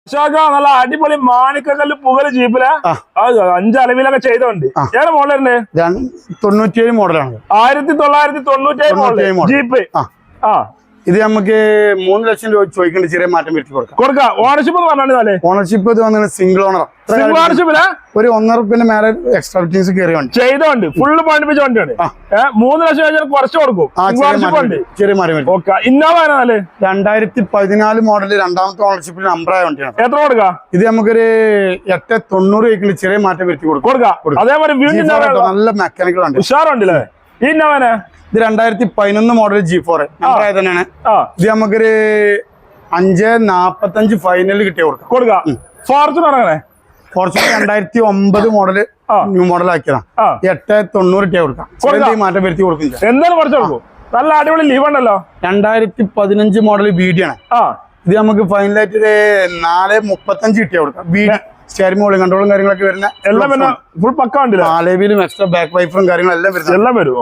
നല്ല അടിപൊളി മാണിക്കല്ല് പുകല് ജീപ്പില് 5 അളവിലൊക്കെ ചെയ്തോണ്ട് ഏറെ മോഡലുണ്ട് 97 മോഡലാണ് 1997 മോഡൽ ജീപ്പ് ഇത് നമുക്ക് 3 ലക്ഷം രൂപ ചോദിക്കേണ്ട ചെറിയ മാറ്റം വരുത്തി കൊടുക്കാം ഓണർഷിപ്പ് പറഞ്ഞാൽ ഓണർഷിപ്പ് ഇത് വന്നത് സിംഗിൾ ഓണർ ഓണർഷിപ്പില് ഒരു 1.5 മേലെ എക്സ്ട്രാ ഫിറ്റിംഗ്സ് കയറി ചെയ്തോണ്ട് ഫുള്ള് പണിപ്പിച്ച വണ്ടിയാണ് 3 ലക്ഷം കഴിഞ്ഞാൽ കുറച്ച് കൊടുക്കും ചെറിയ മാറ്റം ഇന്നോവ 2014 മോഡൽ രണ്ടാമത്തെ ഓണർഷിപ്പിൽ നമ്പറായ വണ്ടിയാണ് എത്ര കൊടുക്കാം ഇത് നമുക്കൊരു 890 ചോദിക്കേണ്ട ചെറിയ മാറ്റം വരുത്തി കൊടുക്കാം അതേപോലെ നല്ല മെക്കാനിക്കൽ ഉണ്ട് ഉഷാറുണ്ടല്ലേ ഈ ഇന്നോവനെ ഇത് 2011 മോഡൽ G4 നമ്പറായ തന്നെയാണ് ഇത് നമുക്കൊരു 545 ഫൈനൽ കിട്ടിയ കൊടുക്കാം Fortuner Fortuner 2009 model new model ആക്കിയതാണ് 890 കിട്ടിയ കൊടുക്കാം മാറ്റം വരുത്തി കൊടുക്കും എന്തായാലും കുറച്ച് കൊടുക്കും നല്ല അടിപൊളി ലീവ് ഉണ്ടല്ലോ 2015 മോഡൽ BD-ആണ് ഇത് നമുക്ക് ഫൈനലായിട്ട് 435 കിട്ടിയ കൊടുക്കാം BD സ്റ്റെയറിംഗ് മോളും കൺട്രോളും കാര്യങ്ങളൊക്കെ വരുന്ന എല്ലാം ഫുൾ പക്ക ഉണ്ടല്ലോ ആലേവിലും എക്സ്ട്രാ ബാക്ക് വൈഫറും കാര്യങ്ങളെല്ലാം എല്ലാം വരും